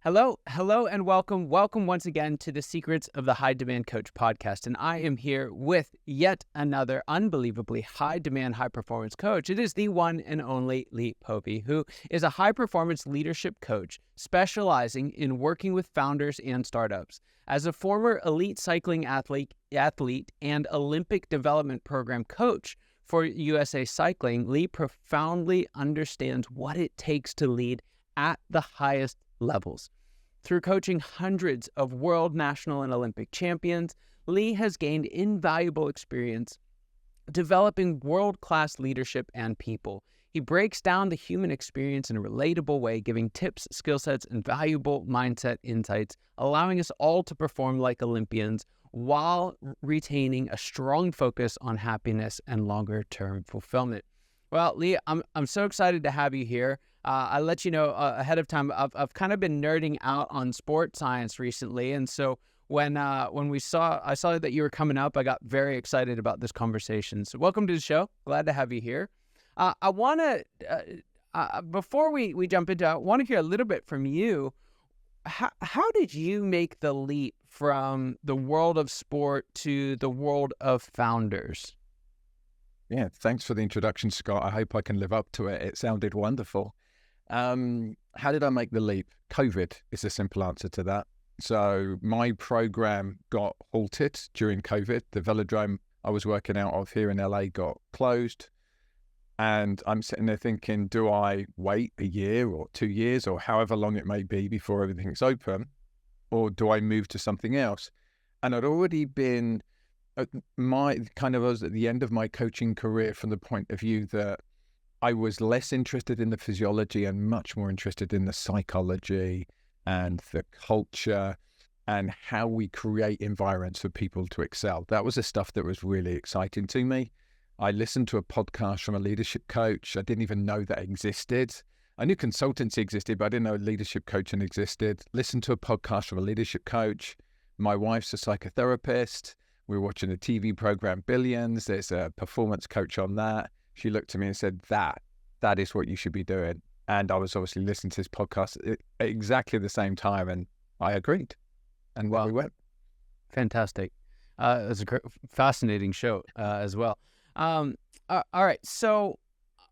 Hello, and welcome. Welcome once again to the Secrets of the High Demand Coach podcast. And I am here with yet another unbelievably high demand, high performance coach. It is the one and only Lee Povey, who is a high performance leadership coach specializing in working with founders and startups. As a former elite cycling athlete and Olympic development program coach for USA Cycling, Lee profoundly understands what it takes to lead at the highest levels. Through coaching hundreds of world, national, and Olympic champions, Lee has gained invaluable experience developing world-class leadership and people. He breaks down the human experience in a relatable way, giving tips, skill sets, and valuable mindset insights, allowing us all to perform like Olympians while retaining a strong focus on happiness and longer-term fulfillment. Well, Lee, I'm so excited to have you here. I'll let you know ahead of time, I've kind of been nerding out on sport science recently. And so when I saw that you were coming up, I got very excited about this conversation. So welcome to the show. Glad to have you here. I want to, before we jump into it, I want to hear a little bit from you. How did you make the leap from the world of sport to the world of founders? Yeah, thanks for the introduction, Scott. I hope I can live up to it. It sounded wonderful. How did I make the leap? COVID is the simple answer to that. So my program got halted during COVID. The velodrome I was working out of here in LA got closed. And I'm sitting there thinking, do I wait a year or 2 years or however long it may be before everything's open? Or do I move to something else? And I'd already been I was at the end of my coaching career from the point of view that I was less interested in the physiology and much more interested in the psychology and the culture and how we create environments for people to excel. That was the stuff that was really exciting to me. I listened to a podcast from a leadership coach. I didn't even know that existed. I knew consultancy existed, but I didn't know leadership coaching existed. Listened to a podcast from a leadership coach. My wife's a psychotherapist. We were watching a TV program, Billions. There's a performance coach on that. She looked at me and said, that is what you should be doing. And I was obviously listening to this podcast at exactly the same time. And I agreed. And we went. Fantastic. It was a fascinating show as well. All right. So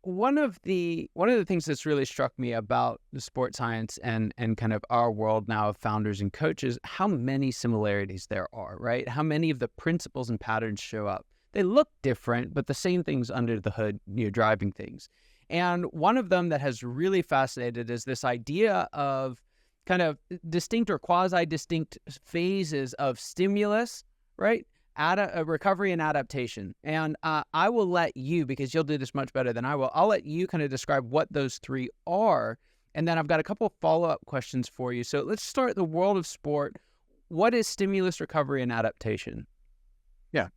one of the things that's really struck me about the sport science and kind of our world now of founders and coaches, how many similarities there are, right? How many of the principles and patterns show up. They look different, but the same things under the hood, you're driving things. And one of them that has really fascinated is this idea of kind of distinct or quasi-distinct phases of stimulus, right? Recovery and adaptation. And I will let you, because you'll do this much better than I will, I'll let you kind of describe what those three are. And then I've got a couple of follow-up questions for you. So let's start the world of sport. What is stimulus, recovery, and adaptation? Yeah.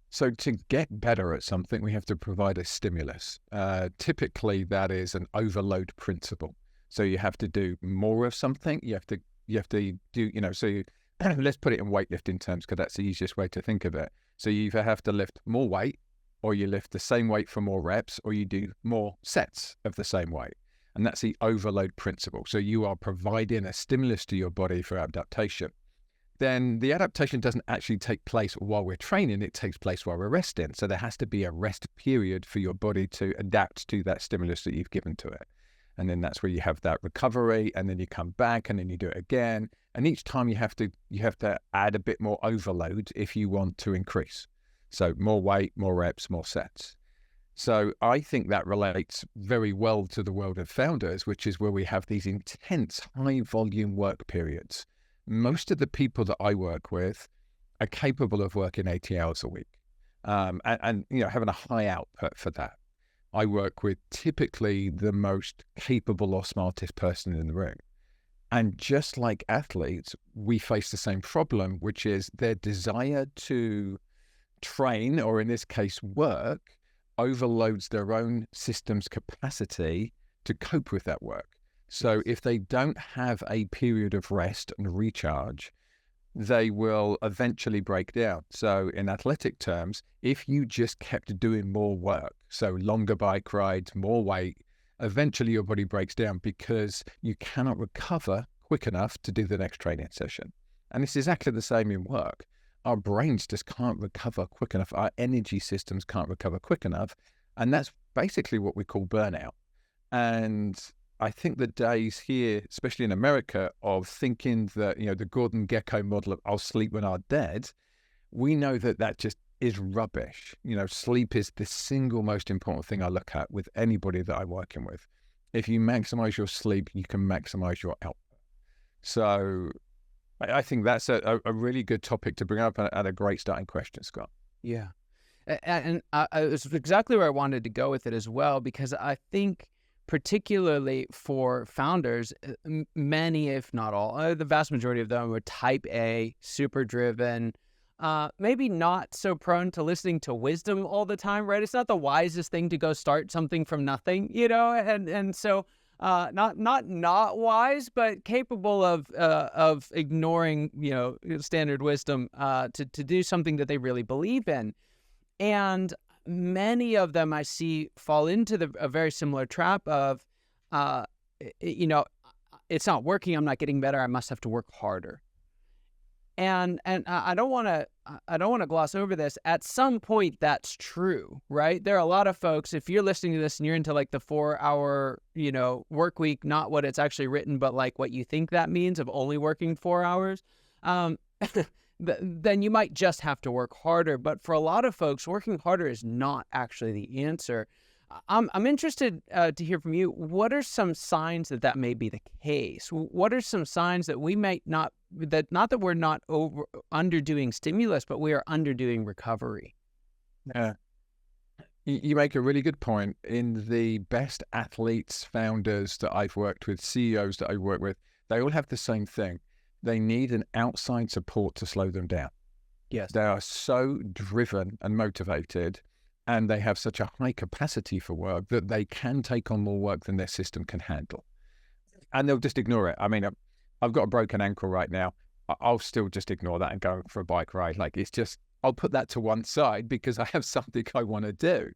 So to get better at something, we have to provide a stimulus. Typically, that is an overload principle. So you have to do more of something. You have to do, let's put it in weightlifting terms, because that's the easiest way to think of it. So you either have to lift more weight, or you lift the same weight for more reps, or you do more sets of the same weight. And that's the overload principle. So you are providing a stimulus to your body for adaptation. Then the adaptation doesn't actually take place while we're training, it takes place while we're resting. So there has to be a rest period for your body to adapt to that stimulus that you've given to it. And then that's where you have that recovery, and then you come back and then you do it again. And each time you have to add a bit more overload if you want to increase. So more weight, more reps, more sets. So I think that relates very well to the world of founders, which is where we have these intense high volume work periods. Most of the people that I work with are capable of working 80 hours a week, and having a high output for that. I work with typically the most capable or smartest person in the room. And just like athletes, we face the same problem, which is their desire to train, or in this case, work, overloads their own system's capacity to cope with that work. So if they don't have a period of rest and recharge, they will eventually break down. So in athletic terms, if you just kept doing more work, so longer bike rides, more weight, eventually your body breaks down because you cannot recover quick enough to do the next training session. And it's exactly the same in work. Our brains just can't recover quick enough. Our energy systems can't recover quick enough. And that's basically what we call burnout. And I think the days here, especially in America, of thinking that, the Gordon Gekko model of I'll sleep when I'm dead, we know that that just is rubbish. Sleep is the single most important thing I look at with anybody that I'm working with. If you maximize your sleep, you can maximize your output. So I think that's a really good topic to bring up and a great starting question, Scott. Yeah. And it's exactly where I wanted to go with it as well, because I think particularly for founders, many, if not all, the vast majority of them are type A, super driven, maybe not so prone to listening to wisdom all the time, right? It's not the wisest thing to go start something from nothing, and so not wise, but capable of ignoring, standard wisdom to do something that they really believe in. And many of them I see fall into a very similar trap of, it's not working, I'm not getting better, I must have to work harder. And I don't want to gloss over this. At some point, that's true, right? There are a lot of folks, if you're listening to this and you're into like the 4-hour, work week, not what it's actually written, but like what you think that means of only working 4 hours, then you might just have to work harder. But for a lot of folks, working harder is not actually the answer. I'm interested to hear from you. What are some signs that may be the case? What are some signs that we might not that we're not underdoing stimulus, but we are underdoing recovery? Yeah, you make a really good point. In the best athletes, founders that I've worked with, CEOs that I work with, they all have the same thing. They need an outside support to slow them down. Yes, they are so driven and motivated, and they have such a high capacity for work that they can take on more work than their system can handle. And they'll just ignore it. I mean, I've got a broken ankle right now. I'll still just ignore that and go for a bike ride. Like, it's just, I'll put that to one side because I have something I want to do.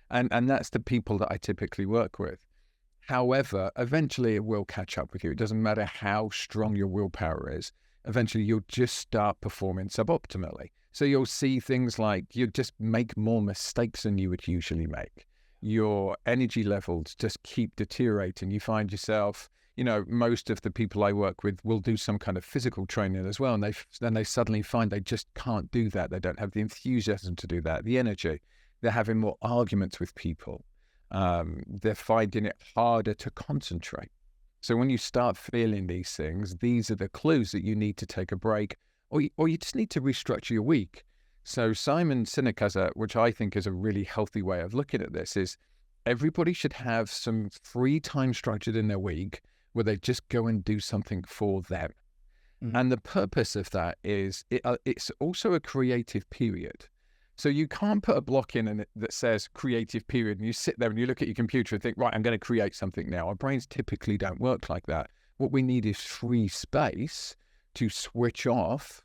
And that's the people that I typically work with. However, eventually it will catch up with you. It doesn't matter how strong your willpower is. Eventually you'll just start performing suboptimally. So you'll see things like you just make more mistakes than you would usually make. Your energy levels just keep deteriorating. You find yourself, most of the people I work with will do some kind of physical training as well. And then they suddenly find they just can't do that. They don't have the enthusiasm to do that, the energy. They're having more arguments with people. They're finding it harder to concentrate. So when you start feeling these things, these are the clues that you need to take a break, or you just need to restructure your week. So Simon Sinek has which I think is a really healthy way of looking at this, is everybody should have some free time structured in their week where they just go and do something for them. Mm-hmm. And the purpose of that is it's also a creative period. So you can't put a block in that says creative period and you sit there and you look at your computer and think, right, I'm going to create something now. Our brains typically don't work like that. What we need is free space to switch off,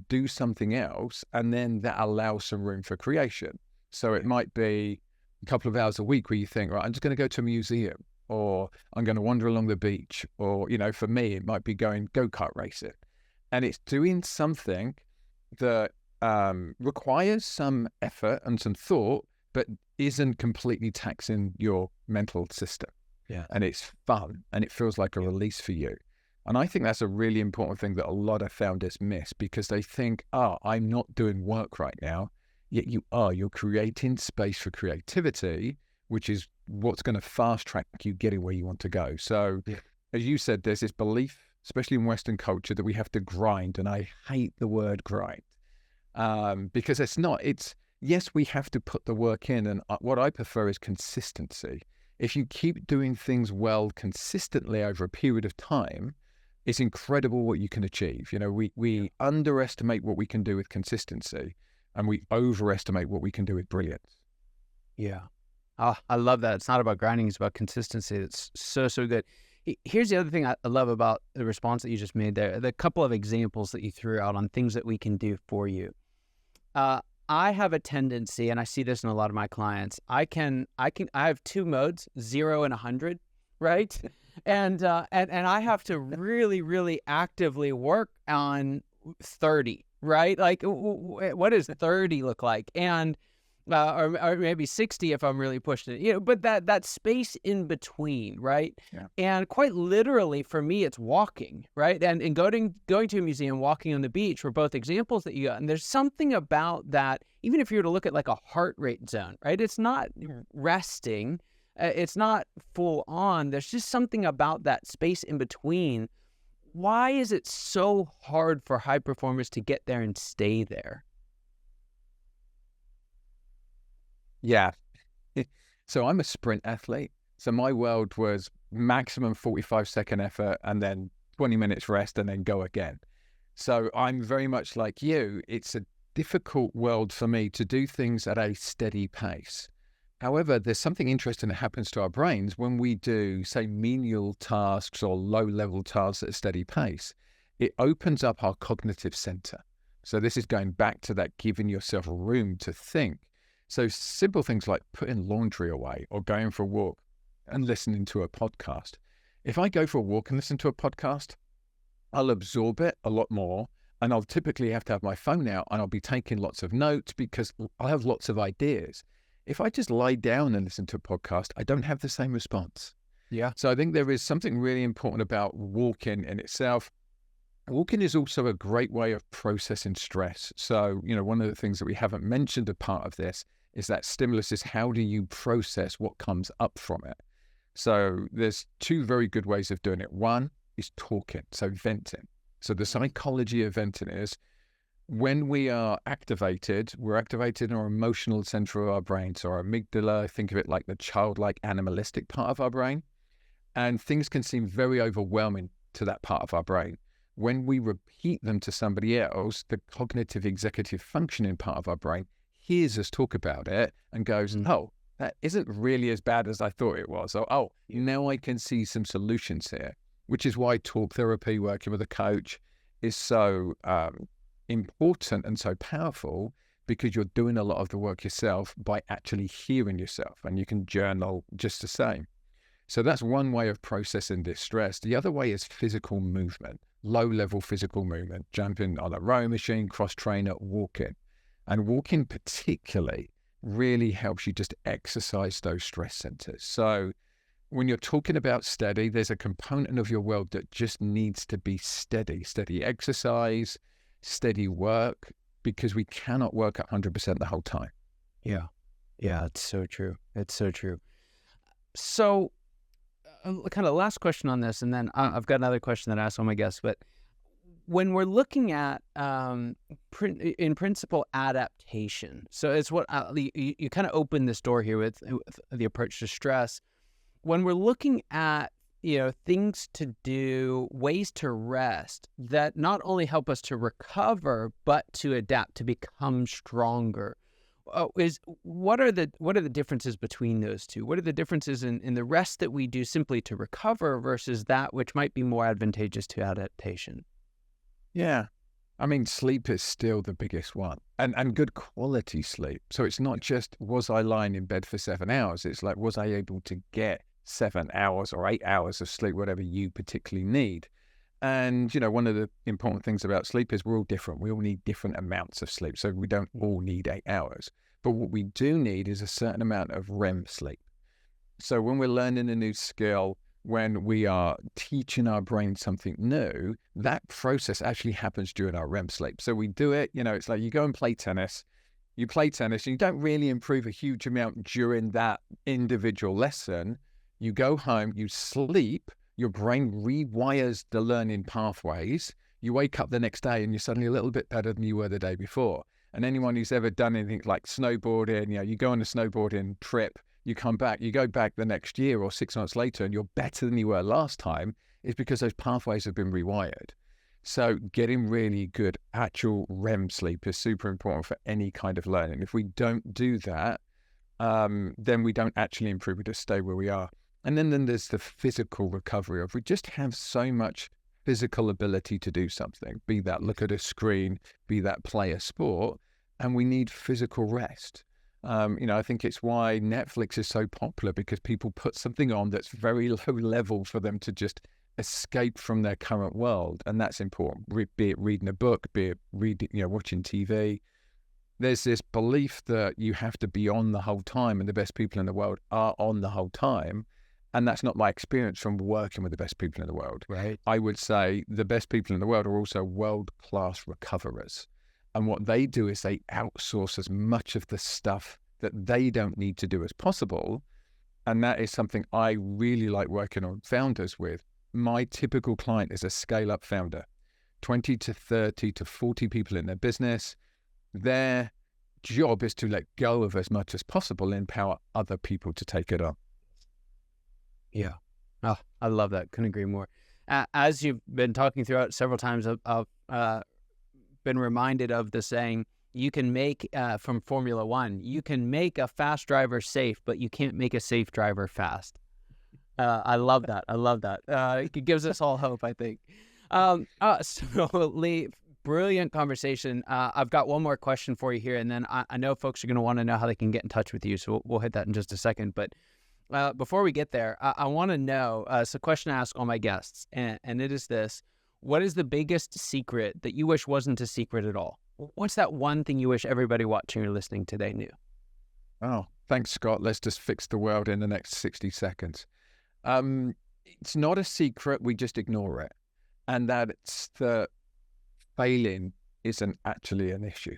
do something else, and then that allows some room for creation. So it might be a couple of hours a week where you think, right, I'm just going to go to a museum, or I'm going to wander along the beach, or, for me, it might be going go-kart racing. And it's doing something that requires some effort and some thought, but isn't completely taxing your mental system. Yeah. And it's fun and it feels like a release for you. And I think that's a really important thing that a lot of founders miss, because they think, I'm not doing work right now. Yet you are. You're creating space for creativity, which is what's going to fast track you getting where you want to go. So as you said, there's this belief, especially in Western culture, that we have to grind. And I hate the word grind because yes, we have to put the work in. And what I prefer is consistency. If you keep doing things well consistently over a period of time, it's incredible what you can achieve. We underestimate what we can do with consistency, and we overestimate what we can do with brilliance. Yeah. I love that. It's not about grinding, it's about consistency. It's so good. Here's the other thing I love about the response that you just made there. The couple of examples that you threw out on things that we can do for you. I have a tendency, and I see this in a lot of my clients, I have two modes, 0 and 100, right? And I have to really, really actively work on 30, right? Like, what does 30 look like? And or maybe 60 if I'm really pushing it, but that space in between, right? Yeah. And quite literally for me, it's walking, right? And going to a museum, walking on the beach were both examples that you got. And there's something about that, even if you were to look at like a heart rate zone, right? It's not resting. It's not full on. There's just something about that space in between. Why is it so hard for high performers to get there and stay there? Yeah. So I'm a sprint athlete. So my world was maximum 45-second effort and then 20 minutes rest and then go again. So I'm very much like you. It's a difficult world for me to do things at a steady pace. However, there's something interesting that happens to our brains when we do, say, menial tasks or low-level tasks at a steady pace. It opens up our cognitive center. So this is going back to that giving yourself room to think. So simple things like putting laundry away or going for a walk and listening to a podcast. If I go for a walk and listen to a podcast, I'll absorb it a lot more, and I'll typically have to have my phone out and I'll be taking lots of notes because I have lots of ideas. If I just lie down and listen to a podcast, I don't have the same response. Yeah. So I think there is something really important about walking in itself. Walking is also a great way of processing stress. So, one of the things that we haven't mentioned a part of this is that stimulus is how do you process what comes up from it? So there's two very good ways of doing it. One is talking, so venting. So the psychology of venting is when we are activated, we're activated in our emotional center of our brain. So our amygdala, think of it like the childlike animalistic part of our brain. And things can seem very overwhelming to that part of our brain. When we repeat them to somebody else, the cognitive executive functioning part of our brain hears us talk about it and goes, oh, that isn't really as bad as I thought it was. So, now I can see some solutions here, which is why talk therapy, working with a coach, is so important and so powerful, because you're doing a lot of the work yourself by actually hearing yourself, and you can journal just the same. So that's one way of processing this stress. The other way is physical movement, low-level physical movement, jumping on a rowing machine, cross-trainer, walking. And walking particularly really helps you just exercise those stress centers. So when you're talking about steady, there's a component of your world that just needs to be steady exercise, steady work, because we cannot work at 100% the whole time. Yeah. It's so true. So kind of last question on this, and then I've got another question that I ask all my guests, but when we're looking at, in principle, adaptation, so it's what you kind of open this door here with the approach to stress. When we're looking at, things to do, ways to rest that not only help us to recover, but to adapt, to become stronger, what are the differences between those two? What are the differences in the rest that we do simply to recover versus that which might be more advantageous to adaptation? Yeah. I mean, sleep is still the biggest one, and good quality sleep. So it's not just, was I lying in bed for 7 hours? It's like, was I able to get 7 hours or 8 hours of sleep, whatever you particularly need? And, one of the important things about sleep is we're all different. We all need different amounts of sleep. So we don't all need 8 hours. But what we do need is a certain amount of REM sleep. So when we're learning a new skill, when we are teaching our brain something new, that process actually happens during our REM sleep. So we do it, it's like you go and play tennis. You play tennis and you don't really improve a huge amount during that individual lesson. You go home, you sleep, your brain rewires the learning pathways. You wake up the next day and you're suddenly a little bit better than you were the day before. And anyone who's ever done anything like snowboarding, you go on a snowboarding trip, you come back, you go back the next year or 6 months later and you're better than you were last time, is because those pathways have been rewired. So getting really good actual REM sleep is super important for any kind of learning. If we don't do that, then we don't actually improve, we just stay where we are. And then there's the physical recovery of, we just have so much physical ability to do something, be that look at a screen, be that play a sport, and we need physical rest. I think it's why Netflix is so popular, because people put something on that's very low level for them to just escape from their current world. And that's important, be it reading a book, be it watching TV. There's this belief that you have to be on the whole time, and the best people in the world are on the whole time. And that's not my experience from working with the best people in the world. Right. I would say the best people in the world are also world-class recoverers. And what they do is they outsource as much of the stuff that they don't need to do as possible. And that is something I really like working on founders with. My typical client is a scale-up founder, 20 to 30 to 40 people in their business. Their job is to let go of as much as possible and empower other people to take it on. Yeah. Oh, I love that. Couldn't agree more. As you've been talking throughout several times, I've been reminded of the saying, you can make, from Formula One, you can make a fast driver safe, but you can't make a safe driver fast. I love that. I love that. It gives us all hope, I think. So Lee, brilliant conversation. I've got one more question for you here, and then I know folks are going to want to know how they can get in touch with you, so we'll hit that in just a second. But before we get there, I want to know, it's a question I ask all my guests, and it is this: what is the biggest secret that you wish wasn't a secret at all? What's that one thing you wish everybody watching or listening today knew? Oh, thanks, Scott. Let's just fix the world in the next 60 seconds. It's not a secret. We just ignore it. And that's that failing isn't actually an issue.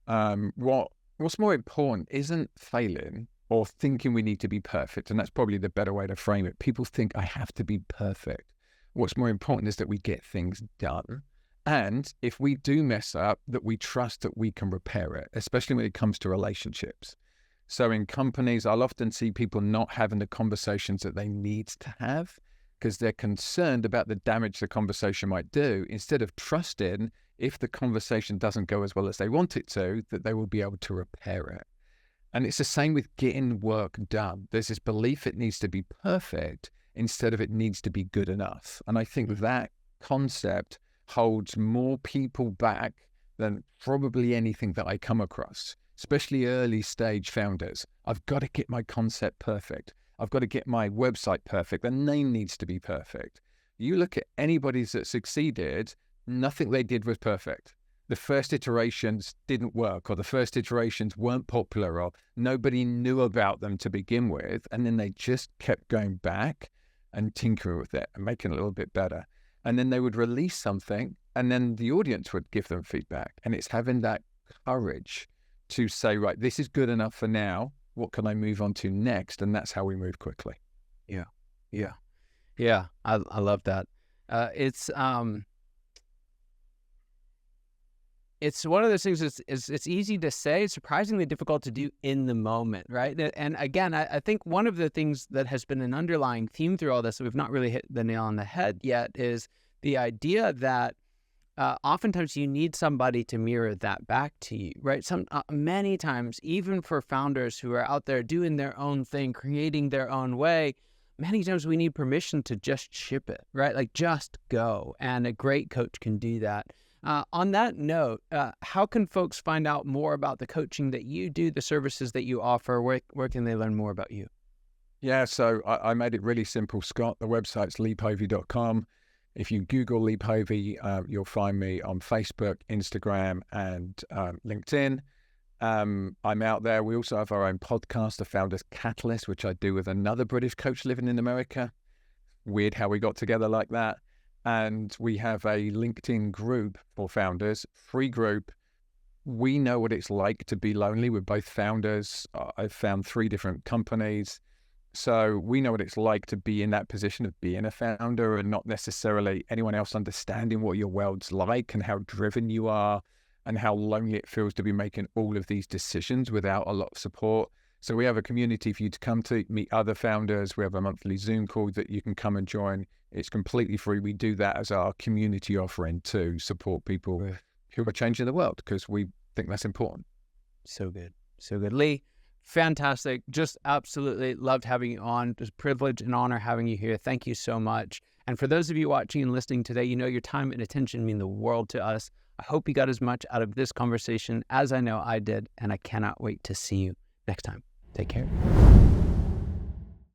What's more important isn't failing or thinking we need to be perfect. And that's probably the better way to frame it. People think I have to be perfect. What's more important is that we get things done. And if we do mess up, that we trust that we can repair it, especially when it comes to relationships. So in companies, I'll often see people not having the conversations that they need to have because they're concerned about the damage the conversation might do, instead of trusting, if the conversation doesn't go as well as they want it to, that they will be able to repair it. And it's the same with getting work done. There's this belief it needs to be perfect instead of it needs to be good enough. And I think that concept holds more people back than probably anything that I come across, especially early stage founders. I've got to get my concept perfect. I've got to get my website perfect. The name needs to be perfect. You look at anybody that succeeded, nothing they did was perfect. The first iterations didn't work, or the first iterations weren't popular, or nobody knew about them to begin with. And then they just kept going back and tinkering with it and making it a little bit better. And then they would release something, and then the audience would give them feedback. And it's having that courage to say, right, this is good enough for now. What can I move on to next? And that's how we move quickly. Yeah. I love that. It's one of those things. It's easy to say, it's surprisingly difficult to do in the moment, right? And again, I think one of the things that has been an underlying theme through all this that we've not really hit the nail on the head yet is the idea that oftentimes you need somebody to mirror that back to you, right? Many times, even for founders who are out there doing their own thing, creating their own way, many times we need permission to just ship it, right? Like just go. And a great coach can do that. On that note, how can folks find out more about the coaching that you do, the services that you offer? Where can they learn more about you? Yeah, so I made it really simple, Scott. The website's leepovey.com. If you Google Lee Povey, you'll find me on Facebook, Instagram, and LinkedIn. I'm out there. We also have our own podcast, The Founders Catalyst, which I do with another British coach living in America. Weird how we got together like that. And we have a LinkedIn group for founders, free group. We know what it's like to be lonely. We're both founders. I've found 3 different companies. So we know what it's like to be in that position of being a founder and not necessarily anyone else understanding what your world's like and how driven you are and how lonely it feels to be making all of these decisions without a lot of support. So we have a community for you to come to, meet other founders. We have a monthly Zoom call that you can come and join. It's completely free. We do that as our community offering to support people who are changing the world because we think that's important. So good. Lee, fantastic. Just absolutely loved having you on. Just privilege and honor having you here. Thank you so much. And for those of you watching and listening today, you know your time and attention mean the world to us. I hope you got as much out of this conversation as I know I did, and I cannot wait to see you next time. Take care.